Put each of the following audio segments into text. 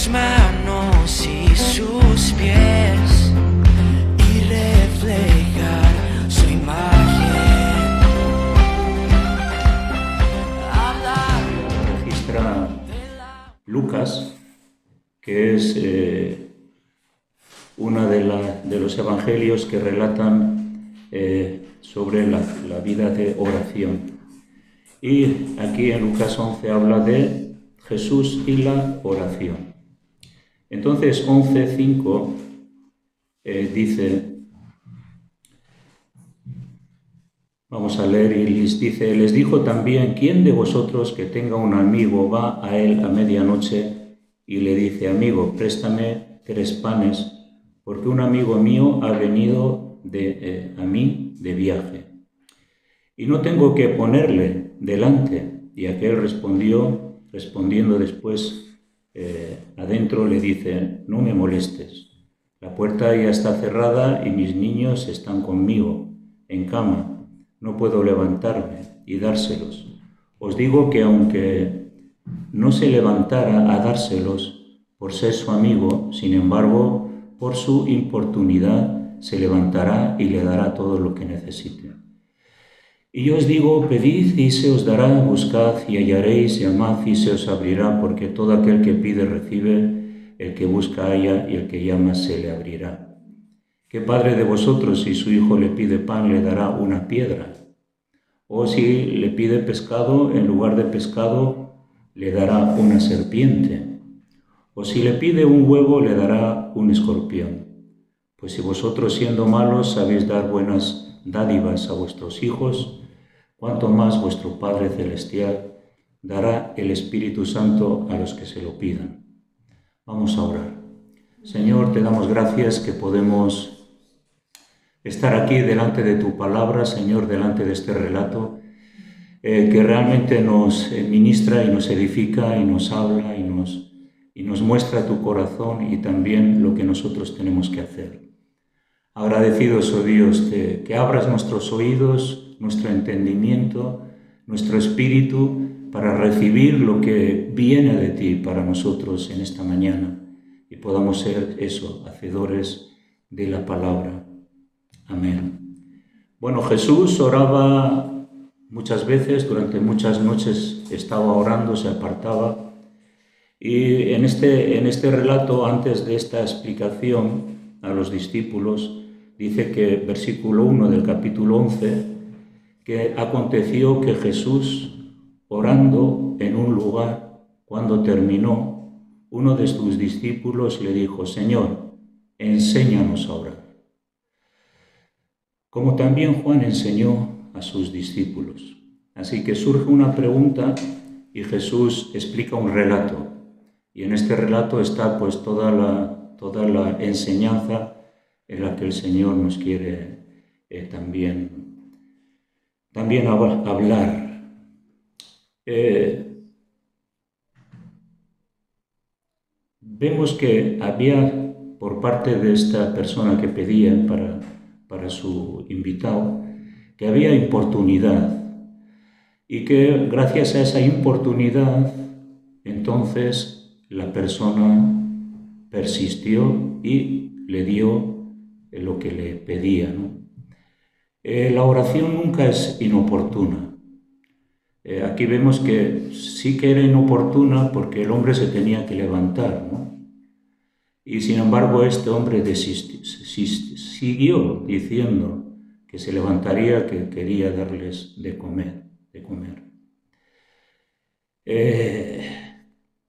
sus manos y sus pies y reflejar su imagen. Registra Lucas, que es uno de los evangelios que relatan sobre la vida de oración. Y aquí en Lucas 11 habla de Jesús y la oración. Entonces 11:5 dice, vamos a leer, y les dijo también: ¿quién de vosotros que tenga un amigo va a él a medianoche y le dice: amigo, préstame 3 panes, porque un amigo mío ha venido a mí de viaje, y no tengo que ponerle delante? Y aquel respondiendo después adentro le dice: no me molestes, la puerta ya está cerrada y mis niños están conmigo en cama, no puedo levantarme y dárselos. Os digo que aunque no se levantara a dárselos por ser su amigo, sin embargo, por su importunidad se levantará y le dará todo lo que necesite. Y yo os digo: pedid y se os dará, buscad y hallaréis, llamad y se os abrirá, porque todo aquel que pide recibe, el que busca halla, y el que llama se le abrirá. ¿Qué padre de vosotros, si su hijo le pide pan, le dará una piedra? O si le pide pescado, en lugar de pescado, le dará una serpiente? O si le pide un huevo, le dará un escorpión. Pues si vosotros, siendo malos, sabéis dar buenas dádivas a vuestros hijos, cuánto más vuestro Padre Celestial dará el Espíritu Santo a los que se lo pidan. Vamos a orar. Señor, te damos gracias que podemos estar aquí delante de tu palabra, Señor, delante de este relato, que realmente nos ministra y nos edifica y nos habla y nos muestra tu corazón y también lo que nosotros tenemos que hacer. Agradecidos, oh Dios, que abras nuestros oídos, nuestro entendimiento, nuestro espíritu, para recibir lo que viene de ti para nosotros en esta mañana, y podamos ser hacedores de la palabra. Amén. Bueno, Jesús oraba muchas veces, durante muchas noches estaba orando, se apartaba, y en este relato, antes de esta explicación a los discípulos, dice que, versículo 1 del capítulo 11, que aconteció que Jesús, orando en un lugar, cuando terminó, uno de sus discípulos le dijo: Señor, enséñanos a orar. Como también Juan enseñó a sus discípulos. Así que surge una pregunta y Jesús explica un relato. Y en este relato está pues toda la enseñanza en la que el Señor nos quiere también hablar. Vemos que había, por parte de esta persona que pedía para su invitado, que había importunidad, y que gracias a esa importunidad, entonces la persona persistió y le dio lo que le pedía, ¿no? La oración nunca es inoportuna. Aquí vemos que sí que era inoportuna porque el hombre se tenía que levantar, ¿no? Y sin embargo este hombre siguió diciendo que se levantaría, que quería darles de comer.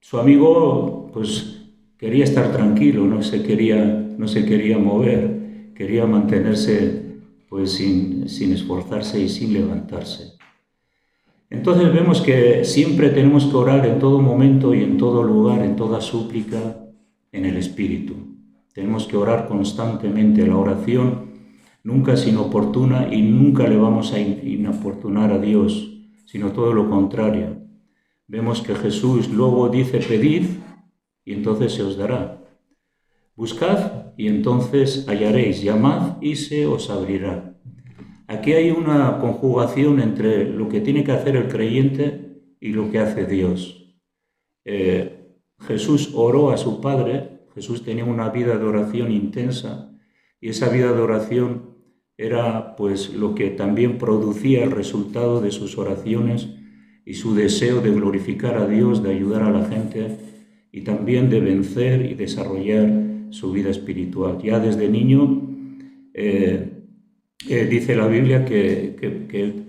Su amigo pues quería estar tranquilo, no se quería mover, quería mantenerse pues sin esforzarse y sin levantarse. Entonces vemos que siempre tenemos que orar en todo momento y en todo lugar, en toda súplica, en el Espíritu. Tenemos que orar constantemente. La oración nunca es inoportuna y nunca le vamos a inoportunar a Dios, sino todo lo contrario. Vemos que Jesús luego dice: pedid y entonces se os dará. Buscad y entonces hallaréis. Llamad y se os abrirá. Aquí hay una conjugación entre lo que tiene que hacer el creyente y lo que hace Dios. Jesús oró a su Padre. Jesús tenía una vida de oración intensa y esa vida de oración era pues lo que también producía el resultado de sus oraciones y su deseo de glorificar a Dios, de ayudar a la gente y también de vencer y desarrollar su vida espiritual. Ya desde niño dice la Biblia que él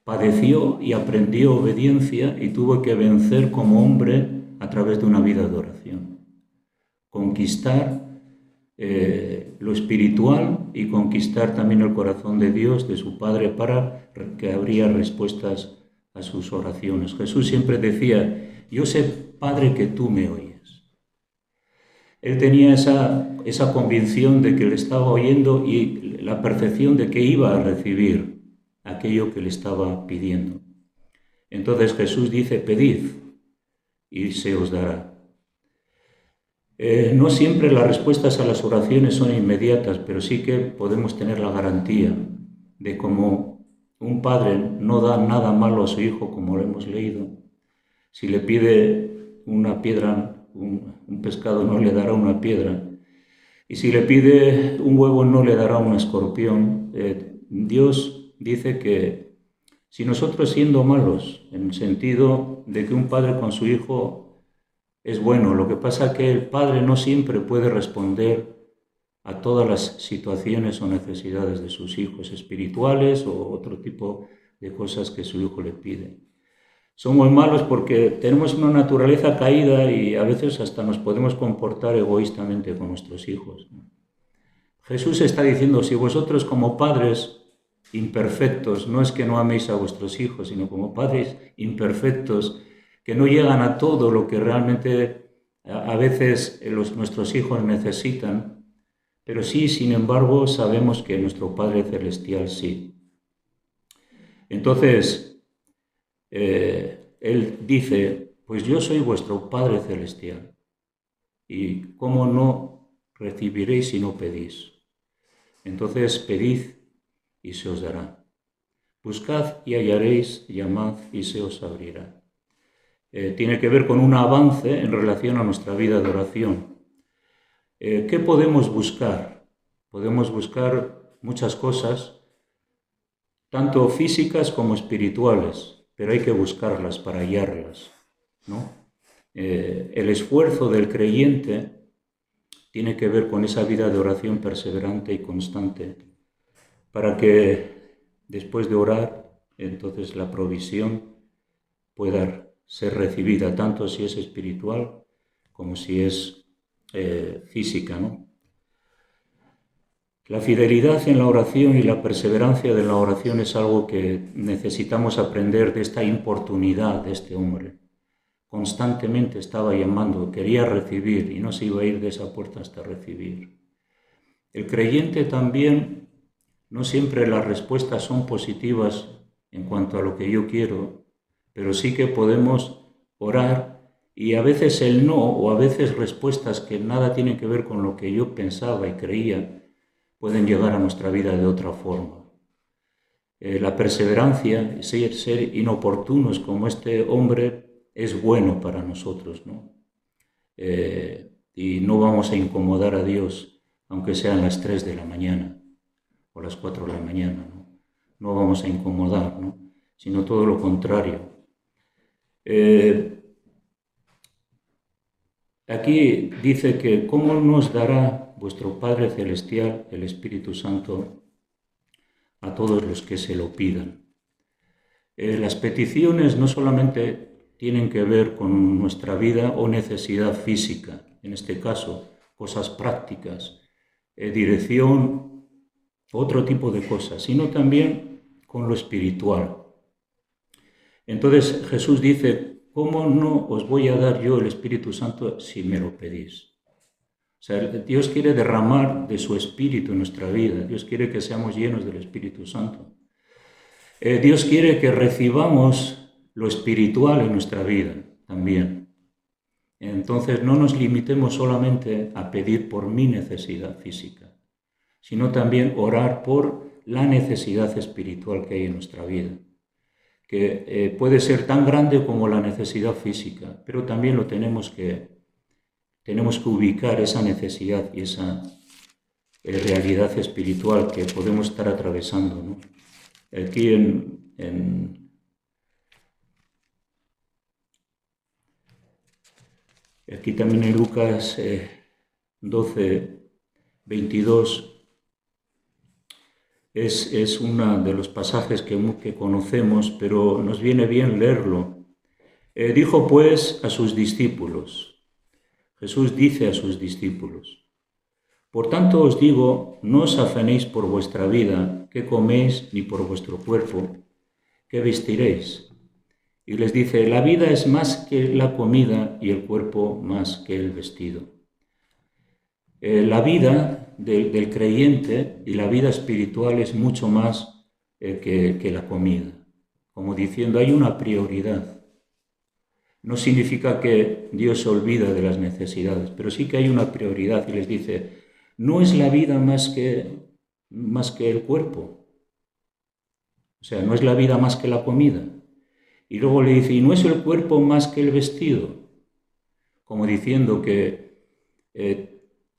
padeció y aprendió obediencia y tuvo que vencer como hombre a través de una vida de oración. Conquistar lo espiritual y conquistar también el corazón de Dios, de su Padre, para que habría respuestas a sus oraciones. Jesús siempre decía: yo sé, Padre, que tú me oyes. Él tenía esa convicción de que le estaba oyendo y la percepción de que iba a recibir aquello que le estaba pidiendo. Entonces Jesús dice: pedid y se os dará. No siempre las respuestas a las oraciones son inmediatas, pero sí que podemos tener la garantía de como un padre no da nada malo a su hijo, como lo hemos leído. Si le pide una piedra, un pescado, no le dará una piedra. Y si le pide un huevo, no le dará un escorpión. Dios dice que si nosotros, siendo malos, en el sentido de que un padre con su hijo es bueno, lo que pasa es que el padre no siempre puede responder a todas las situaciones o necesidades de sus hijos espirituales o otro tipo de cosas que su hijo le pide. Somos malos porque tenemos una naturaleza caída y a veces hasta nos podemos comportar egoístamente con nuestros hijos. Jesús está diciendo: si vosotros como padres imperfectos, no es que no améis a vuestros hijos, sino como padres imperfectos, que no llegan a todo lo que realmente a veces nuestros hijos necesitan, pero sí, sin embargo, sabemos que nuestro Padre Celestial sí. Entonces, Él dice: pues yo soy vuestro Padre Celestial, y ¿cómo no recibiréis si no pedís? Entonces, pedid y se os dará. Buscad y hallaréis, llamad y se os abrirá. Tiene que ver con un avance en relación a nuestra vida de oración. ¿Qué podemos buscar? Podemos buscar muchas cosas, tanto físicas como espirituales, pero hay que buscarlas para hallarlas, ¿no? El esfuerzo del creyente tiene que ver con esa vida de oración perseverante y constante, para que después de orar, entonces la provisión pueda ser recibida, tanto si es espiritual como si es física, ¿no? La fidelidad en la oración y la perseverancia de la oración es algo que necesitamos aprender de esta importunidad de este hombre. Constantemente estaba llamando, quería recibir y no se iba a ir de esa puerta hasta recibir. El creyente también, no siempre las respuestas son positivas en cuanto a lo que yo quiero, pero sí que podemos orar y a veces el no, o a veces respuestas que nada tienen que ver con lo que yo pensaba y creía, pueden llegar a nuestra vida de otra forma. La perseverancia, ser inoportunos como este hombre, es bueno para nosotros, ¿no? Y no vamos a incomodar a Dios, aunque sean las 3 de la mañana o las 4 de la mañana, ¿no? No vamos a incomodar, ¿no? Sino todo lo contrario. Aquí dice que ¿cómo nos dará vuestro Padre Celestial el Espíritu Santo a todos los que se lo pidan? Las peticiones no solamente tienen que ver con nuestra vida o necesidad física, en este caso, cosas prácticas, dirección, otro tipo de cosas, sino también con lo espiritual. Entonces Jesús dice: ¿cómo no os voy a dar yo el Espíritu Santo si me lo pedís? O sea, Dios quiere derramar de su Espíritu en nuestra vida. Dios quiere que seamos llenos del Espíritu Santo. Dios quiere que recibamos lo espiritual en nuestra vida también. Entonces no nos limitemos solamente a pedir por mi necesidad física, sino también orar por la necesidad espiritual que hay en nuestra vida, que puede ser tan grande como la necesidad física, pero también lo tenemos que tenemos que ubicar esa necesidad y esa realidad espiritual que podemos estar atravesando, ¿no? Aquí aquí también en Lucas 12, 22, es uno de los pasajes que conocemos, pero nos viene bien leerlo. Dijo pues a sus discípulos, Jesús dice a sus discípulos: por tanto os digo, no os afanéis por vuestra vida, qué coméis, ni por vuestro cuerpo, qué vestiréis. Y les dice, la vida es más que la comida y el cuerpo más que el vestido. La vida del creyente y la vida espiritual es mucho más que la comida. Como diciendo, hay una prioridad. No significa que Dios se olvida de las necesidades, pero sí que hay una prioridad y les dice, no es la vida más que el cuerpo. O sea, no es la vida más que la comida. Y luego le dice, y no es el cuerpo más que el vestido. Como diciendo que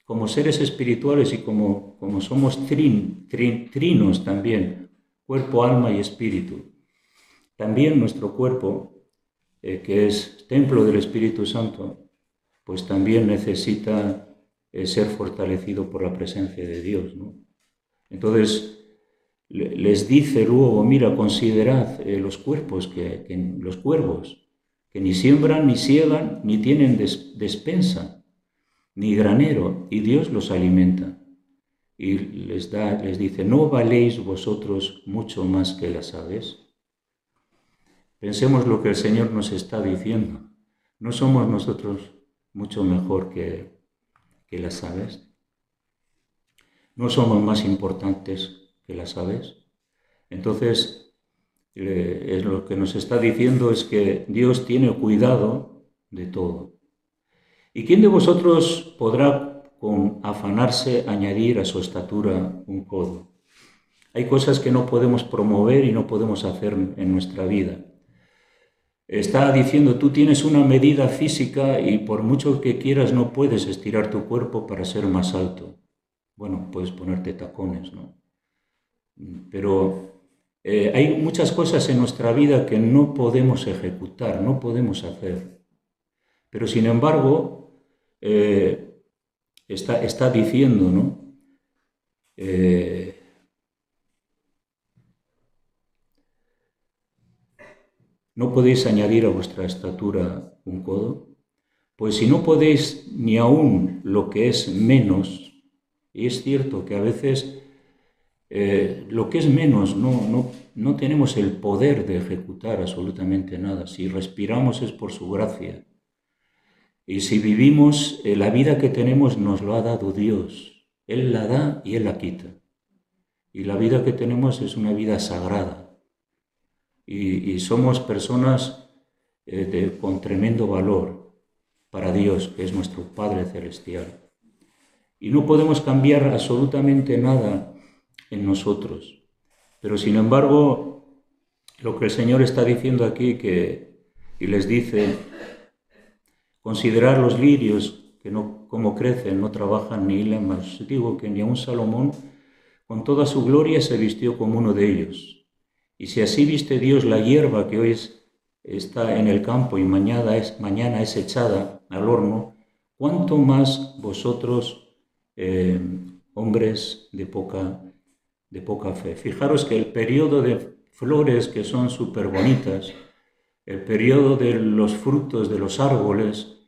como seres espirituales y como somos trinos también, cuerpo, alma y espíritu, también nuestro cuerpo, que es templo del Espíritu Santo, pues también necesita ser fortalecido por la presencia de Dios, ¿no? Entonces, les dice luego, mira, considerad los cuerpos, los cuervos, que ni siembran, ni siegan, ni tienen despensa, ni granero, y Dios los alimenta. Y les dice, ¿no valéis vosotros mucho más que las aves? Pensemos lo que el Señor nos está diciendo. ¿No somos nosotros mucho mejor que las aves? ¿No somos más importantes que las aves? Entonces, lo que nos está diciendo es que Dios tiene cuidado de todo. ¿Y quién de vosotros podrá con afanarse añadir a su estatura un codo? Hay cosas que no podemos promover y no podemos hacer en nuestra vida. Está diciendo, tú tienes una medida física y por mucho que quieras no puedes estirar tu cuerpo para ser más alto. Bueno, puedes ponerte tacones, ¿no? Pero hay muchas cosas en nuestra vida que no podemos ejecutar, no podemos hacer. Pero sin embargo, está diciendo, ¿no? ¿No podéis añadir a vuestra estatura un codo? Pues si no podéis ni aún lo que es menos, y es cierto que a veces lo que es menos no tenemos el poder de ejecutar absolutamente nada. Si respiramos es por su gracia. Y si vivimos, la vida que tenemos nos lo ha dado Dios. Él la da y Él la quita. Y la vida que tenemos es una vida sagrada. Y somos personas con tremendo valor para Dios, que es nuestro Padre Celestial. Y no podemos cambiar absolutamente nada en nosotros. Pero sin embargo, lo que el Señor está diciendo aquí, y les dice, considerad los lirios, que no cómo crecen, no trabajan ni hilan, mas digo que ni aun Salomón, con toda su gloria, se vistió como uno de ellos. Y si así viste Dios la hierba que hoy está en el campo y mañana es echada al horno, ¿cuánto más vosotros, hombres de poca fe? Fijaros que el periodo de flores que son súper bonitas, el periodo de los frutos de los árboles,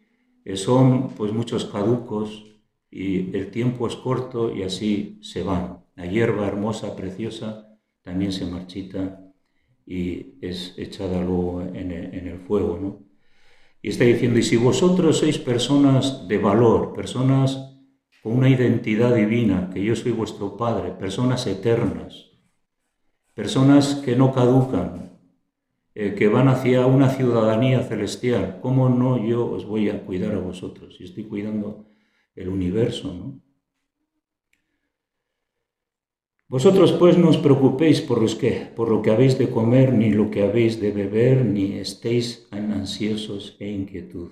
son pues muchos caducos y el tiempo es corto y así se van. La hierba hermosa, preciosa, también se marchita y es echada luego en el fuego, ¿no? Y está diciendo, y si vosotros sois personas de valor, personas con una identidad divina, que yo soy vuestro Padre, personas eternas, personas que no caducan, que van hacia una ciudadanía celestial, ¿cómo no yo os voy a cuidar a vosotros? Si estoy cuidando el universo, ¿no? Vosotros pues no os preocupéis por lo que habéis de comer, ni lo que habéis de beber, ni estéis ansiosa inquietud.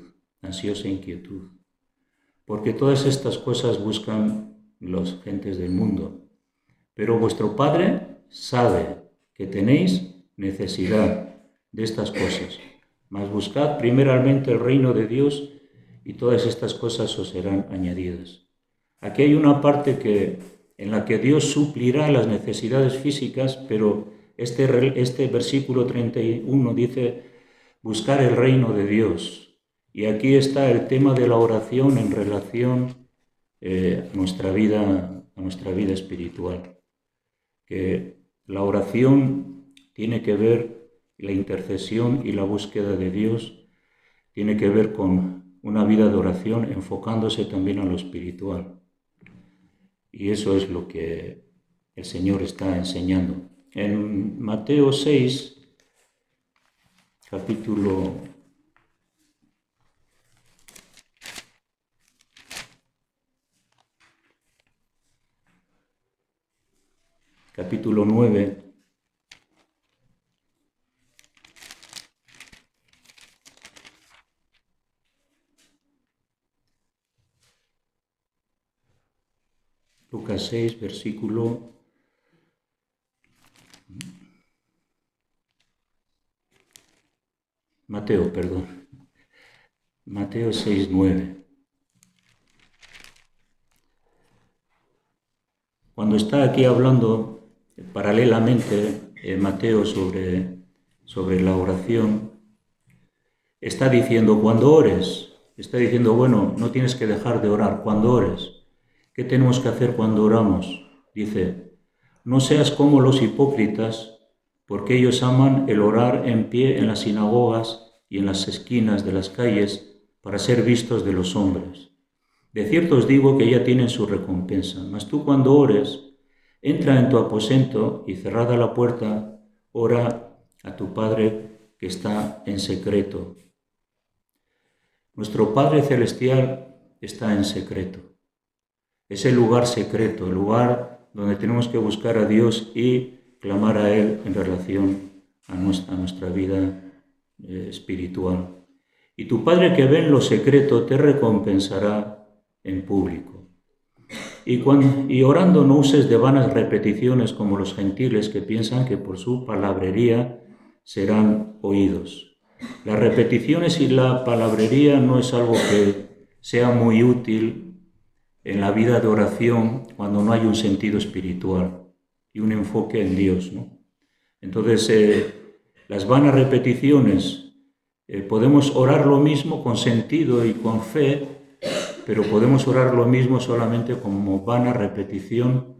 porque todas estas cosas buscan las gentes del mundo. Pero vuestro Padre sabe que tenéis necesidad de estas cosas. Mas buscad primeramente el reino de Dios y todas estas cosas os serán añadidas. Aquí hay una parte en la que Dios suplirá las necesidades físicas, pero este versículo 31 dice, buscar el reino de Dios. Y aquí está el tema de la oración en relación a nuestra vida espiritual. Que la oración tiene que ver, la intercesión y la búsqueda de Dios tiene que ver con una vida de oración enfocándose también a lo espiritual. Y eso es lo que el Señor está enseñando. En Mateo 6, capítulo 9, Lucas 6, versículo Mateo 6, 9. Cuando está aquí hablando paralelamente Mateo sobre la oración, está diciendo, cuando ores, está diciendo, bueno, no tienes que dejar de orar, cuando ores. ¿Qué tenemos que hacer cuando oramos? Dice, no seas como los hipócritas, porque ellos aman el orar en pie en las sinagogas y en las esquinas de las calles para ser vistos de los hombres. De cierto os digo que ya tienen su recompensa. Mas tú cuando ores, entra en tu aposento y cerrada la puerta, ora a tu Padre que está en secreto. Nuestro Padre Celestial está en secreto. Es el lugar secreto, el lugar donde tenemos que buscar a Dios y clamar a Él en relación a nuestra vida espiritual. Y tu Padre que ve en lo secreto te recompensará en público. Y orando no uses de vanas repeticiones como los gentiles que piensan que por su palabrería serán oídos. Las repeticiones y la palabrería no es algo que sea muy útil en la vida de oración cuando no hay un sentido espiritual y un enfoque en Dios, ¿no? Entonces, las vanas repeticiones, podemos orar lo mismo con sentido y con fe, pero podemos orar lo mismo solamente como vana repetición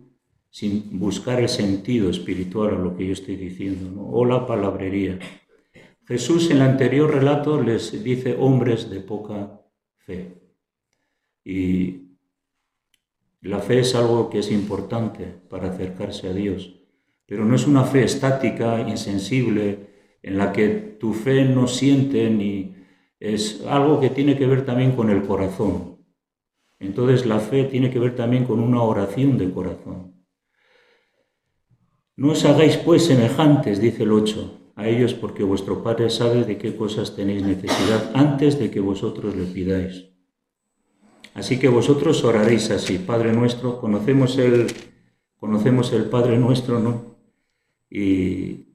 sin buscar el sentido espiritual a lo que yo estoy diciendo, ¿no? O la palabrería. Jesús en el anterior relato les dice hombres de poca fe. Y la fe es algo que es importante para acercarse a Dios, pero no es una fe estática, insensible, en la que tu fe no siente ni es algo que tiene que ver también con el corazón. Entonces la fe tiene que ver también con una oración de corazón. No os hagáis pues semejantes, dice el 8, a ellos porque vuestro Padre sabe de qué cosas tenéis necesidad antes de que vosotros le pidáis. Así que vosotros oraréis así, Padre nuestro, conocemos el Padre nuestro, ¿no? Y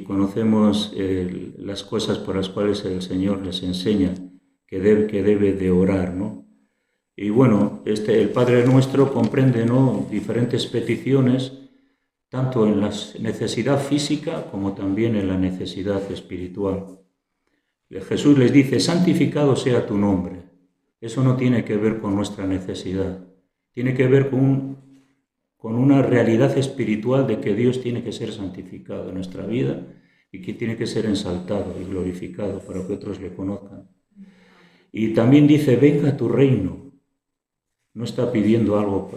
conocemos las cosas por las cuales el Señor les enseña que debe de orar, ¿no? Y bueno, el Padre nuestro comprende, ¿no?, diferentes peticiones, tanto en la necesidad física como también en la necesidad espiritual. Jesús les dice, santificado sea tu nombre. Eso no tiene que ver con nuestra necesidad, tiene que ver con una realidad espiritual de que Dios tiene que ser santificado en nuestra vida y que tiene que ser exaltado y glorificado para que otros le conozcan. Y también dice, venga tu reino. No está pidiendo algo,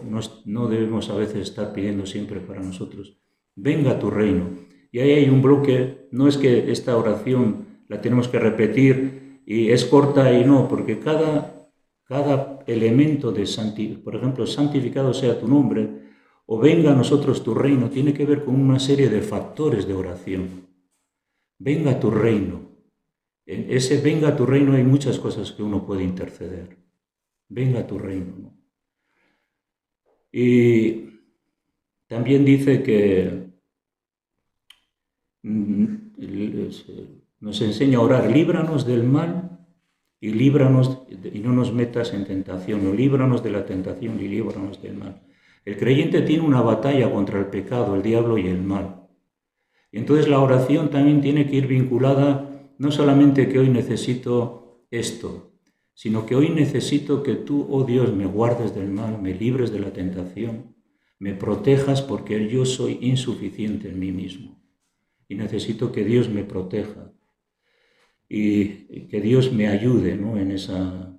no debemos a veces estar pidiendo siempre para nosotros. Venga tu reino. Y ahí hay un bloque, no es que esta oración la tenemos que repetir y es corta y no, porque cada elemento de por ejemplo, santificado sea tu nombre, o venga a nosotros tu reino, tiene que ver con una serie de factores de oración. Venga tu reino. En ese venga tu reino hay muchas cosas que uno puede interceder. venga tu reino, ¿no? Y también dice que nos enseña a orar, líbranos del mal y líbranos y no nos metas en tentación, o líbranos de la tentación y líbranos del mal. El creyente tiene una batalla contra el pecado, el diablo y el mal. Y entonces la oración también tiene que ir vinculada, no solamente que hoy necesito esto, sino que hoy necesito que tú, oh Dios, me guardes del mal, me libres de la tentación, me protejas porque yo soy insuficiente en mí mismo. Y necesito que Dios me proteja y que Dios me ayude, ¿no? en esa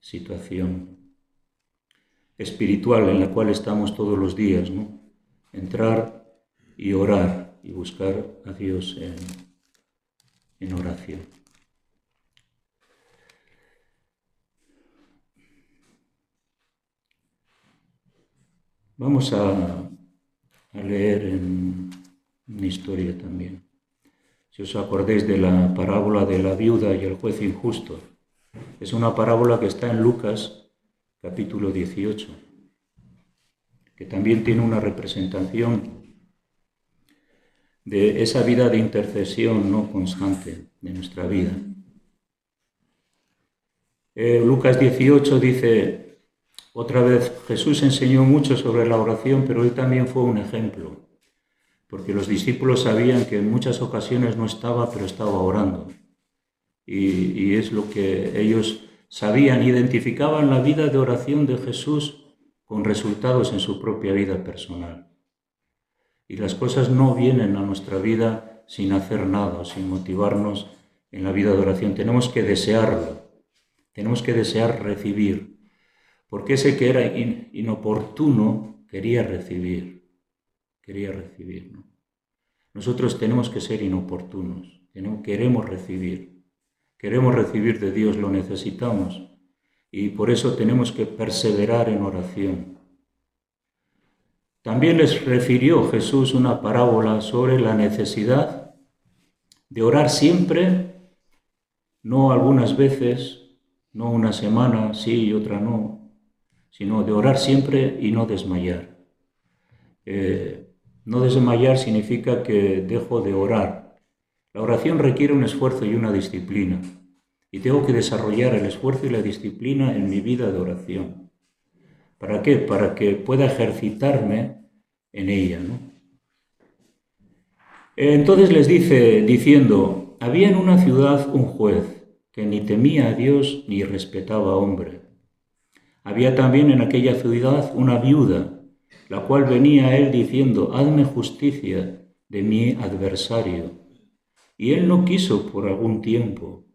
situación espiritual en la cual estamos todos los días, ¿no? Entrar y orar y buscar a Dios en oración. Vamos a leer en una historia también. Si os acordáis de la parábola de la viuda y el juez injusto, es una parábola que está en Lucas capítulo 18, que también tiene una representación de esa vida de intercesión no constante de nuestra vida. Lucas 18 dice, otra vez, Jesús enseñó mucho sobre la oración, pero él también fue un ejemplo, porque los discípulos sabían que en muchas ocasiones no estaba, pero estaba orando. Y es lo que ellos sabían, identificaban la vida de oración de Jesús con resultados en su propia vida personal. Y las cosas no vienen a nuestra vida sin hacer nada, sin motivarnos en la vida de oración. Tenemos que desearlo, tenemos que desear recibir, porque ese que era inoportuno quería recibir, ¿no? Nosotros tenemos que ser inoportunos, queremos recibir de Dios, lo necesitamos, y por eso tenemos que perseverar en oración. También les refirió Jesús una parábola sobre la necesidad de orar siempre, no algunas veces, no una semana sí y otra no, sino de orar siempre y no desmayar. No desmayar significa que dejo de orar. La oración requiere un esfuerzo y una disciplina, y tengo que desarrollar el esfuerzo y la disciplina en mi vida de oración. ¿Para qué? Para que pueda ejercitarme en ella, ¿no? Entonces les dice, diciendo, había en una ciudad un juez que ni temía a Dios ni respetaba a hombre. Había también en aquella ciudad una viuda, la cual venía a él diciendo, hazme justicia de mi adversario. Y él no quiso por algún tiempo.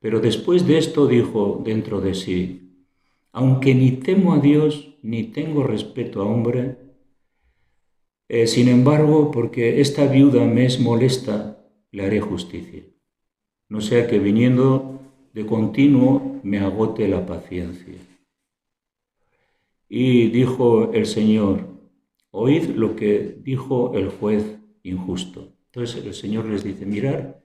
Pero después de esto dijo dentro de sí, aunque ni temo a Dios ni tengo respeto a hombre, sin embargo, porque esta viuda me es molesta, le haré justicia. No sea que viniendo de continuo me agote la paciencia. Y dijo el Señor, oíd lo que dijo el juez injusto. Entonces el Señor les dice, mirad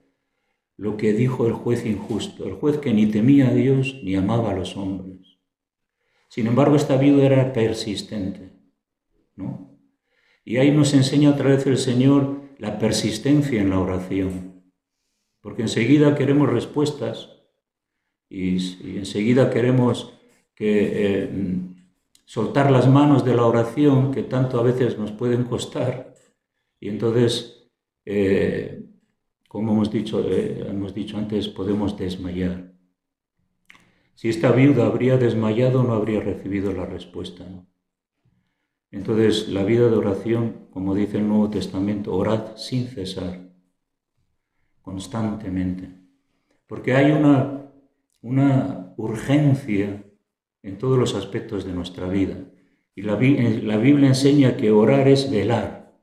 lo que dijo el juez injusto, el juez que ni temía a Dios ni amaba a los hombres. Sin embargo, esta viuda era persistente, ¿no? Y ahí nos enseña otra vez el Señor la persistencia en la oración, porque enseguida queremos respuestas y enseguida queremos soltar las manos de la oración que tanto a veces nos pueden costar, y entonces, como hemos dicho antes, podemos desmayar. Si esta viuda habría desmayado, no habría recibido la respuesta, ¿no? Entonces, la vida de oración, como dice el Nuevo Testamento, orad sin cesar, constantemente, porque hay una urgencia en todos los aspectos de nuestra vida. Y la Biblia enseña que orar es velar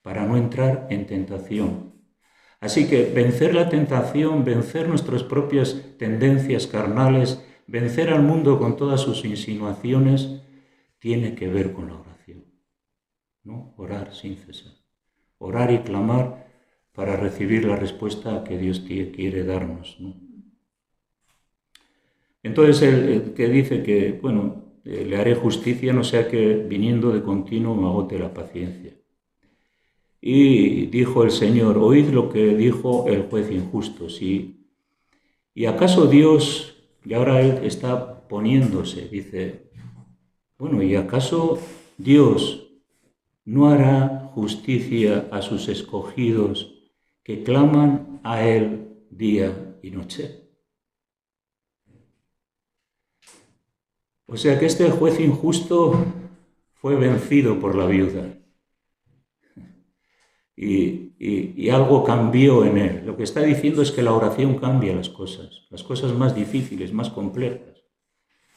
para no entrar en tentación. Así que vencer la tentación, vencer nuestras propias tendencias carnales, vencer al mundo con todas sus insinuaciones, tiene que ver con la oración, ¿no? Orar sin cesar. Orar y clamar para recibir la respuesta que Dios quiere darnos, ¿no? Entonces el que dice que, bueno, le haré justicia, no sea que viniendo de continuo me agote la paciencia. Y dijo el Señor, oíd lo que dijo el juez injusto. ¿Y acaso Dios, y ahora Él está poniéndose, dice, bueno, ¿y acaso Dios no hará justicia a sus escogidos que claman a Él día y noche? O sea que este juez injusto fue vencido por la viuda. Y algo cambió en él. Lo que está diciendo es que la oración cambia las cosas más difíciles, más complejas,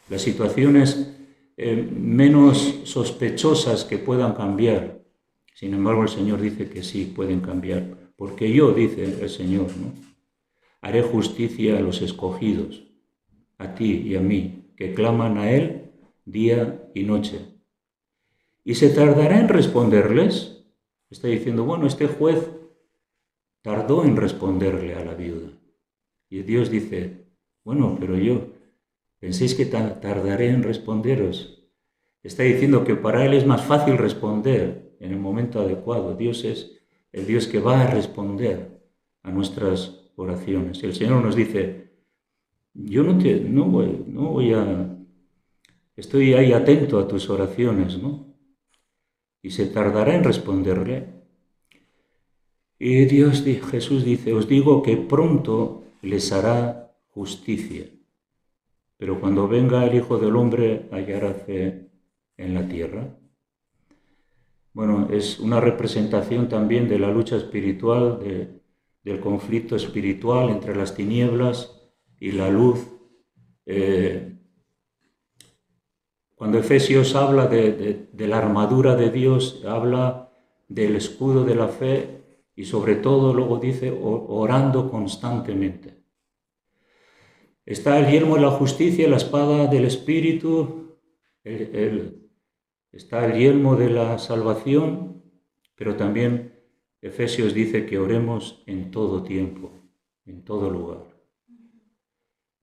las situaciones menos sospechosas que puedan cambiar. Sin embargo, el Señor dice que sí, pueden cambiar, porque yo, dice el Señor, ¿no?, haré justicia a los escogidos, a ti y a mí, que claman a Él día y noche. ¿Y se tardará en responderles? Está diciendo, bueno, este juez tardó en responderle a la viuda. Y Dios dice, bueno, pero yo, ¿penséis que tardaré en responderos? Está diciendo que para Él es más fácil responder en el momento adecuado. Dios es el Dios que va a responder a nuestras oraciones. Y el Señor nos dice, yo estoy ahí atento a tus oraciones, ¿no? Y se tardará en responderle. Y Jesús dice, os digo que pronto les hará justicia, pero cuando venga el Hijo del Hombre hallará fe en la tierra. Bueno, es una representación también de la lucha espiritual, del conflicto espiritual entre las tinieblas y la luz. Cuando Efesios habla de la armadura de Dios, habla del escudo de la fe y sobre todo luego dice orando constantemente. Está el yelmo de la justicia, la espada del Espíritu, está el yelmo de la salvación, pero también Efesios dice que oremos en todo tiempo, en todo lugar.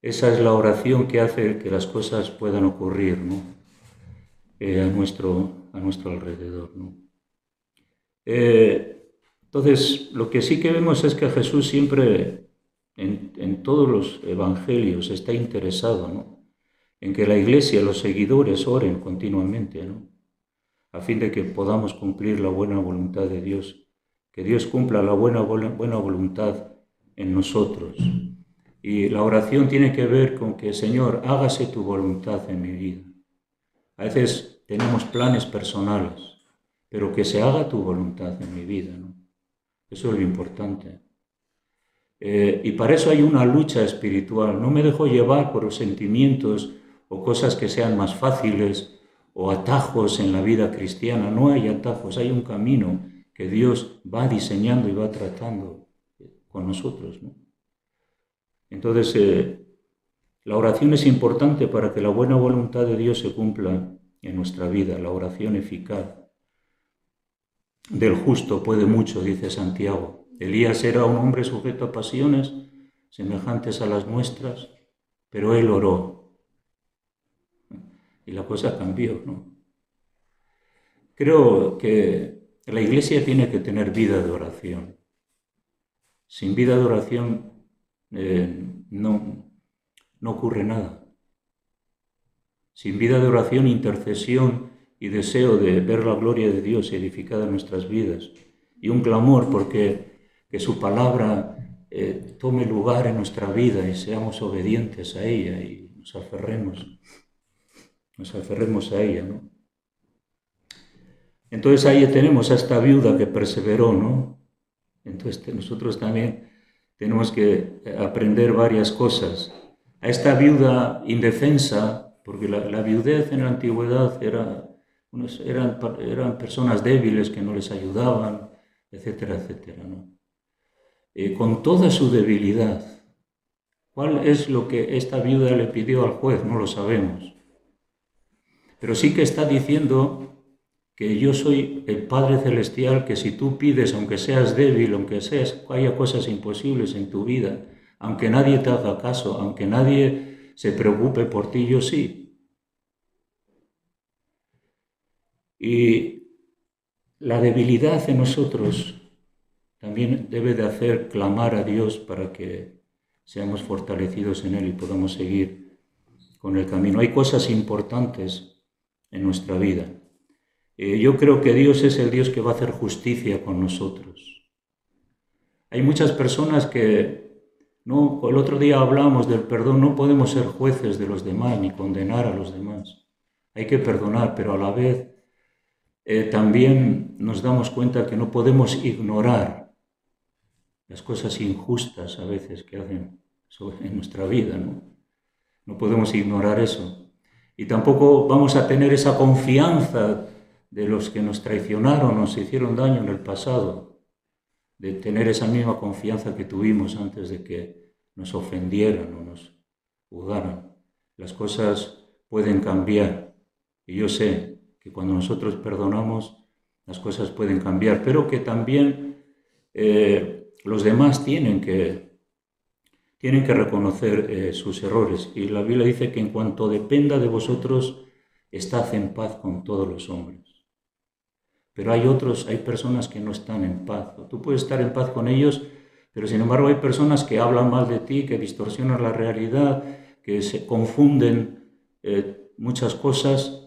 Esa es la oración que hace que las cosas puedan ocurrir, ¿no?, a nuestro alrededor, ¿no? Entonces, lo que sí que vemos es que Jesús siempre, en todos los evangelios, está interesado, ¿no?, en que la Iglesia, los seguidores, oren continuamente, ¿no?, a fin de que podamos cumplir la buena voluntad de Dios, que Dios cumpla la buena voluntad en nosotros. Y la oración tiene que ver con que, Señor, hágase tu voluntad en mi vida. A veces tenemos planes personales, pero que se haga tu voluntad en mi vida, ¿no? Eso es lo importante. Y para eso hay una lucha espiritual. No me dejo llevar por los sentimientos o cosas que sean más fáciles o atajos en la vida cristiana. No hay atajos, hay un camino que Dios va diseñando y va tratando con nosotros, ¿no? Entonces, la oración es importante para que la buena voluntad de Dios se cumpla en nuestra vida, la oración eficaz. Del justo puede mucho, dice Santiago. Elías era un hombre sujeto a pasiones semejantes a las nuestras, pero él oró. Y la cosa cambió, ¿no? Creo que la Iglesia tiene que tener vida de oración. Sin vida de oración no ocurre nada. Sin vida de oración, intercesión y deseo de ver la gloria de Dios edificada en nuestras vidas, y un clamor porque que su palabra tome lugar en nuestra vida y seamos obedientes a ella y nos aferremos a ella, ¿no? Entonces ahí tenemos a esta viuda que perseveró, ¿no? Entonces nosotros también tenemos que aprender varias cosas. A esta viuda indefensa, porque la viudez en la antigüedad eran personas débiles que no les ayudaban, etcétera, etcétera, ¿no? Con toda su debilidad, ¿cuál es lo que esta viuda le pidió al juez? No lo sabemos. Pero sí que está diciendo que yo soy el Padre Celestial, que si tú pides, aunque seas débil, haya cosas imposibles en tu vida, aunque nadie te haga caso, aunque nadie se preocupe por ti, yo sí. Y la debilidad en nosotros también debe de hacer clamar a Dios para que seamos fortalecidos en Él y podamos seguir con el camino. Hay cosas importantes en nuestra vida. Yo creo que Dios es el Dios que va a hacer justicia con nosotros. Hay muchas personas que, no, el otro día hablamos del perdón, no podemos ser jueces de los demás ni condenar a los demás. Hay que perdonar, pero a la vez también nos damos cuenta que no podemos ignorar las cosas injustas a veces que hacen en nuestra vida, ¿no? No podemos ignorar eso. Y tampoco vamos a tener esa confianza de los que nos traicionaron, nos hicieron daño en el pasado, de tener esa misma confianza que tuvimos antes de que nos ofendieran o nos juzgaran. Las cosas pueden cambiar y yo sé que cuando nosotros perdonamos las cosas pueden cambiar, pero que también los demás tienen que reconocer sus errores. Y la Biblia dice que en cuanto dependa de vosotros, estad en paz con todos los hombres. Pero hay personas que no están en paz. Tú puedes estar en paz con ellos, pero sin embargo hay personas que hablan mal de ti, que distorsionan la realidad, que se confunden muchas cosas.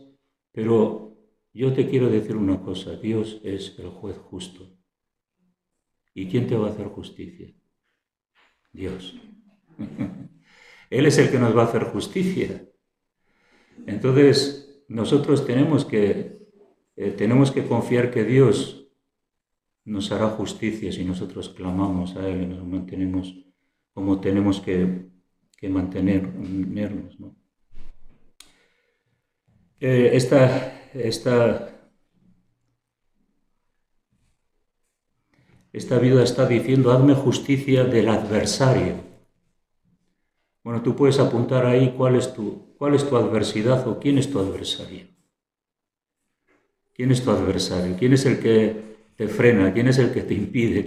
Pero yo te quiero decir una cosa, Dios es el juez justo. ¿Y quién te va a hacer justicia? Dios. Él es el que nos va a hacer justicia. Entonces, nosotros tenemos que confiar que Dios nos hará justicia si nosotros clamamos a Él y nos mantenemos como tenemos que mantenernos, ¿no? Esta viuda está diciendo, hazme justicia del adversario. Bueno, tú puedes apuntar ahí cuál es tu adversidad o quién es tu adversario. ¿Quién es tu adversario? ¿Quién es el que te frena? ¿Quién es el que te impide?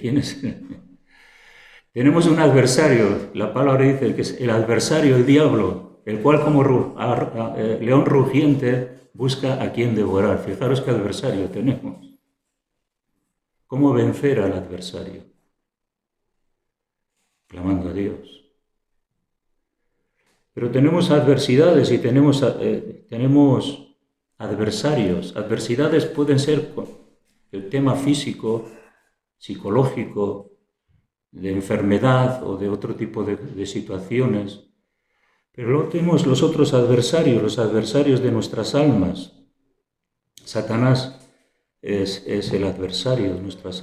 Tenemos un adversario, la palabra dice que es el adversario, el diablo, el cual como león rugiente busca a quien devorar. Fijaros qué adversario tenemos. ¿Cómo vencer al adversario? Clamando a Dios. Pero tenemos adversidades y tenemos adversarios. Adversidades pueden ser el tema físico, psicológico, de enfermedad o de otro tipo de situaciones. Pero luego tenemos los otros adversarios, los adversarios de nuestras almas. Satanás es el adversario de nuestras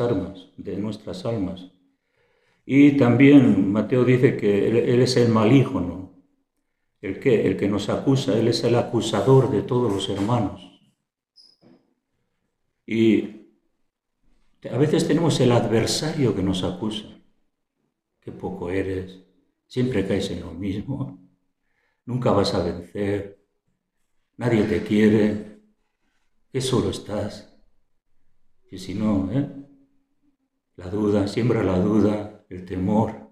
almas. Y también Mateo dice que él es el maligno. ¿El qué? El que nos acusa. Él es el acusador de todos los hermanos. Y a veces tenemos el adversario que nos acusa. Qué poco eres, siempre caes en lo mismo, nunca vas a vencer, nadie te quiere, qué solo estás. Y si no, la duda, siembra la duda, el temor.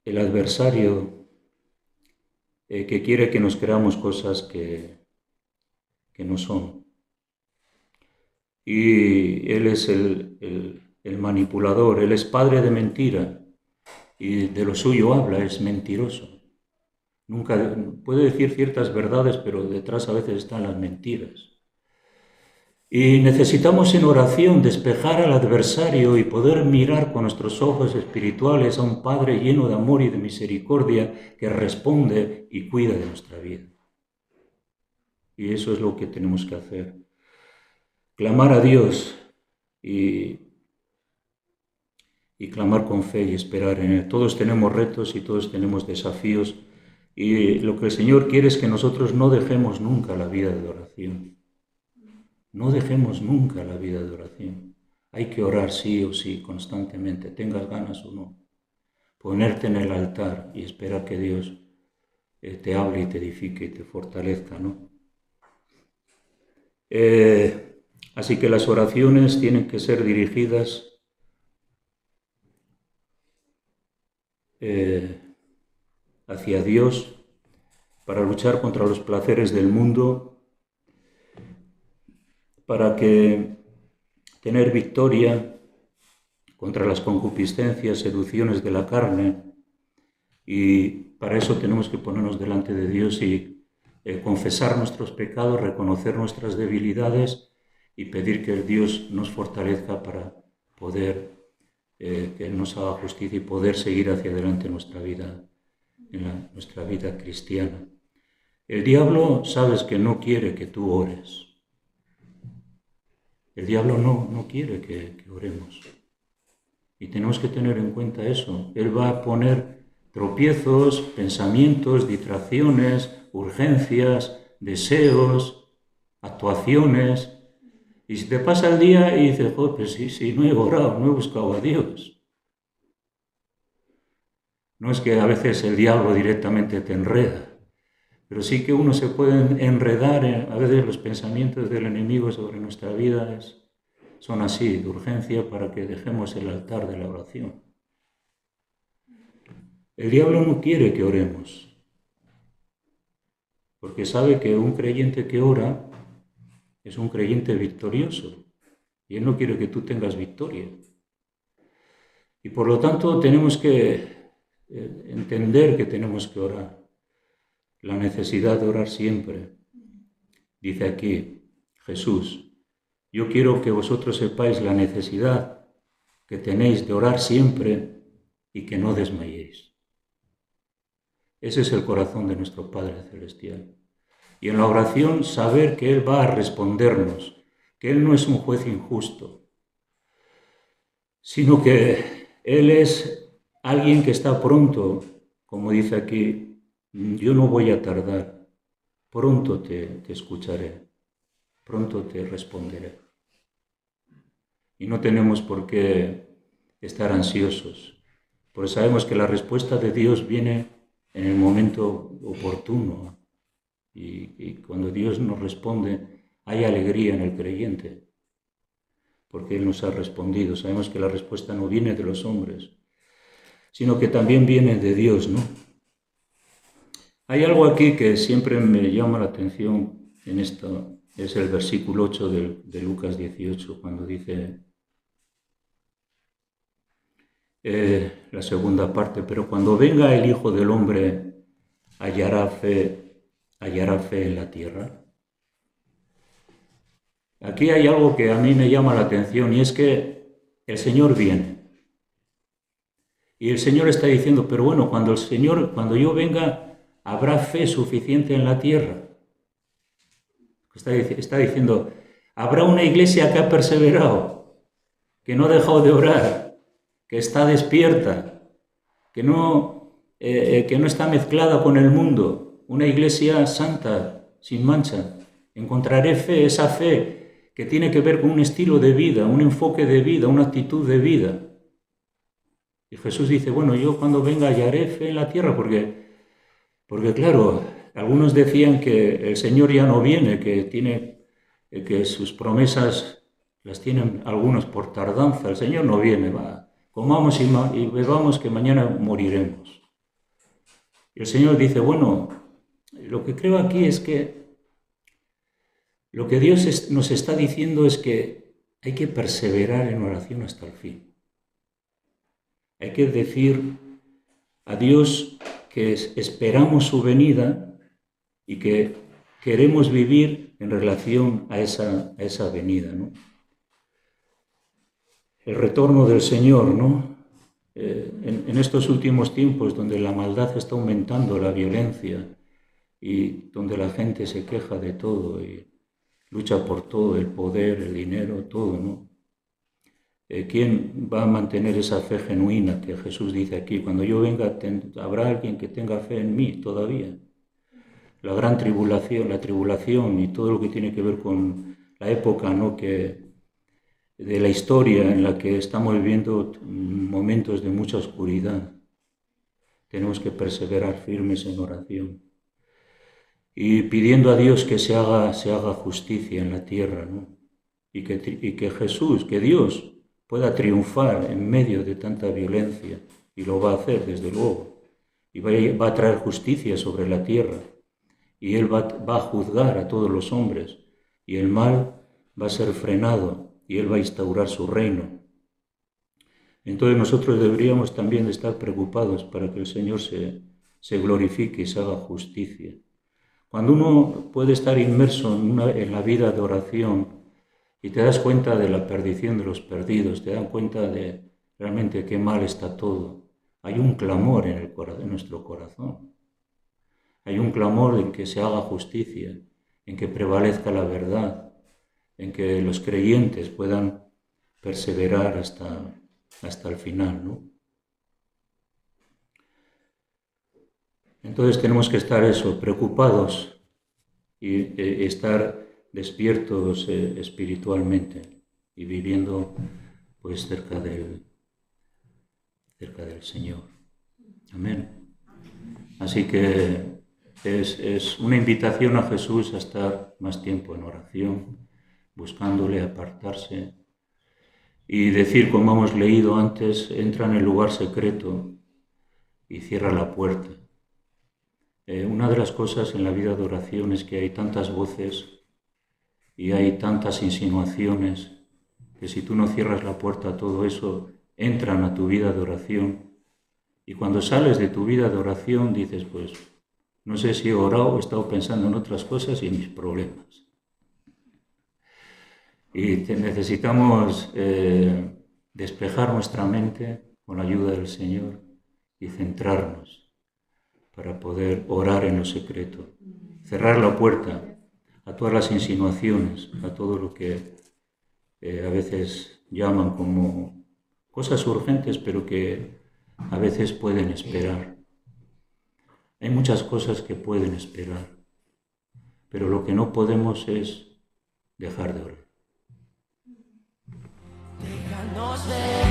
El adversario que quiere que nos creamos cosas que no son. Y él es el manipulador, él es padre de mentira y de lo suyo habla, es mentiroso. Nunca puede decir ciertas verdades, pero detrás a veces están las mentiras. Y necesitamos en oración despejar al adversario y poder mirar con nuestros ojos espirituales a un Padre lleno de amor y de misericordia que responde y cuida de nuestra vida. Y eso es lo que tenemos que hacer. Clamar a Dios y clamar con fe y esperar en Él. Todos tenemos retos y todos tenemos desafíos y lo que el Señor quiere es que nosotros no dejemos nunca la vida de oración. No dejemos nunca la vida de oración. Hay que orar sí o sí, constantemente, tengas ganas o no. Ponerte en el altar y esperar que Dios te hable y te edifique y te fortalezca, ¿no? Así que las oraciones tienen que ser dirigidas hacia Dios para luchar contra los placeres del mundo, para que tener victoria contra las concupiscencias, seducciones de la carne, y para eso tenemos que ponernos delante de Dios y confesar nuestros pecados, reconocer nuestras debilidades y pedir que Dios nos fortalezca para poder, que Él nos haga justicia y poder seguir hacia adelante en nuestra vida, nuestra vida cristiana. El diablo, sabes que no quiere que tú ores. El diablo no quiere que oremos. Y tenemos que tener en cuenta eso. Él va a poner tropiezos, pensamientos, distracciones, urgencias, deseos, actuaciones. Y si te pasa el día y dices, joder, pues sí, no he orado, no he buscado a Dios. No es que a veces el diablo directamente te enreda, pero sí que uno se puede enredar, a veces los pensamientos del enemigo sobre nuestra vida son así, de urgencia, para que dejemos el altar de la oración. El diablo no quiere que oremos, porque sabe que un creyente que ora es un creyente victorioso, y él no quiere que tú tengas victoria. Y por lo tanto tenemos que entender que tenemos que orar, la necesidad de orar siempre. Dice aquí Jesús, yo quiero que vosotros sepáis la necesidad que tenéis de orar siempre y que no desmayéis. Ese es el corazón de nuestro Padre Celestial. Y en la oración saber que Él va a respondernos, que Él no es un juez injusto, sino que Él es alguien que está pronto, como dice aquí, yo no voy a tardar, pronto te escucharé, pronto te responderé. Y no tenemos por qué estar ansiosos, porque sabemos que la respuesta de Dios viene en el momento oportuno. Y cuando Dios nos responde, hay alegría en el creyente, porque Él nos ha respondido. Sabemos que la respuesta no viene de los hombres, sino que también viene de Dios, ¿no? Hay algo aquí que siempre me llama la atención en esto, es el versículo 8 de Lucas 18, cuando dice la segunda parte, pero cuando venga el Hijo del Hombre, hallará fe en la tierra. Aquí hay algo que a mí me llama la atención y es que el Señor viene. Y el Señor está diciendo, pero bueno, cuando yo venga, ¿habrá fe suficiente en la tierra? Está diciendo, ¿habrá una iglesia que ha perseverado, que no ha dejado de orar, que está despierta, que no está mezclada con el mundo? Una iglesia santa, sin mancha. Encontraré fe, esa fe que tiene que ver con un estilo de vida, un enfoque de vida, una actitud de vida. Y Jesús dice, bueno, yo cuando venga hallaré fe en la tierra, porque claro, algunos decían que el Señor ya no viene, que sus promesas las tienen algunos por tardanza. El Señor no viene, comamos y bebamos que mañana moriremos. Y el Señor dice, bueno, lo que creo aquí es que lo que Dios nos está diciendo es que hay que perseverar en oración hasta el fin. Hay que decir a Dios que esperamos su venida y que queremos vivir en relación a esa venida, ¿no? El retorno del Señor, ¿no? En estos últimos tiempos donde la maldad está aumentando, la violencia, y donde la gente se queja de todo y lucha por todo, el poder, el dinero, todo, ¿no? ¿Quién va a mantener esa fe genuina que Jesús dice aquí? Cuando yo venga, habrá alguien que tenga fe en mí todavía. La gran tribulación, la tribulación y todo lo que tiene que ver con la época, ¿no?, de la historia en la que estamos viviendo momentos de mucha oscuridad. Tenemos que perseverar firmes en oración. y pidiendo a Dios que se haga justicia en la tierra, ¿no? Y que Jesús, que Dios pueda triunfar en medio de tanta violencia, y lo va a hacer desde luego, y va a traer justicia sobre la tierra, y Él va a juzgar a todos los hombres, y el mal va a ser frenado, y Él va a instaurar su reino. Entonces nosotros deberíamos también de estar preocupados para que el Señor se glorifique y se haga justicia. Cuando uno puede estar inmerso en la vida de oración y te das cuenta de la perdición de los perdidos, te das cuenta de realmente qué mal está todo, hay un clamor en nuestro corazón. Hay un clamor en que se haga justicia, en que prevalezca la verdad, en que los creyentes puedan perseverar hasta el final, ¿no? Entonces tenemos que estar preocupados y estar despiertos espiritualmente y viviendo pues cerca del Señor. Amén. Así que es una invitación a Jesús a estar más tiempo en oración, buscándole, apartarse y decir, como hemos leído antes, entra en el lugar secreto y cierra la puerta. Una de las cosas en la vida de oración es que hay tantas voces y hay tantas insinuaciones que si tú no cierras la puerta a todo eso, entran a tu vida de oración. Y cuando sales de tu vida de oración dices, pues, no sé si he orado o he estado pensando en otras cosas y en mis problemas. Y necesitamos despejar nuestra mente con la ayuda del Señor y centrarnos para poder orar en lo secreto. Cerrar la puerta a todas las insinuaciones, a todo lo que a veces llaman como cosas urgentes, pero que a veces pueden esperar. Hay muchas cosas que pueden esperar, pero lo que no podemos es dejar de orar. Déjanos ver.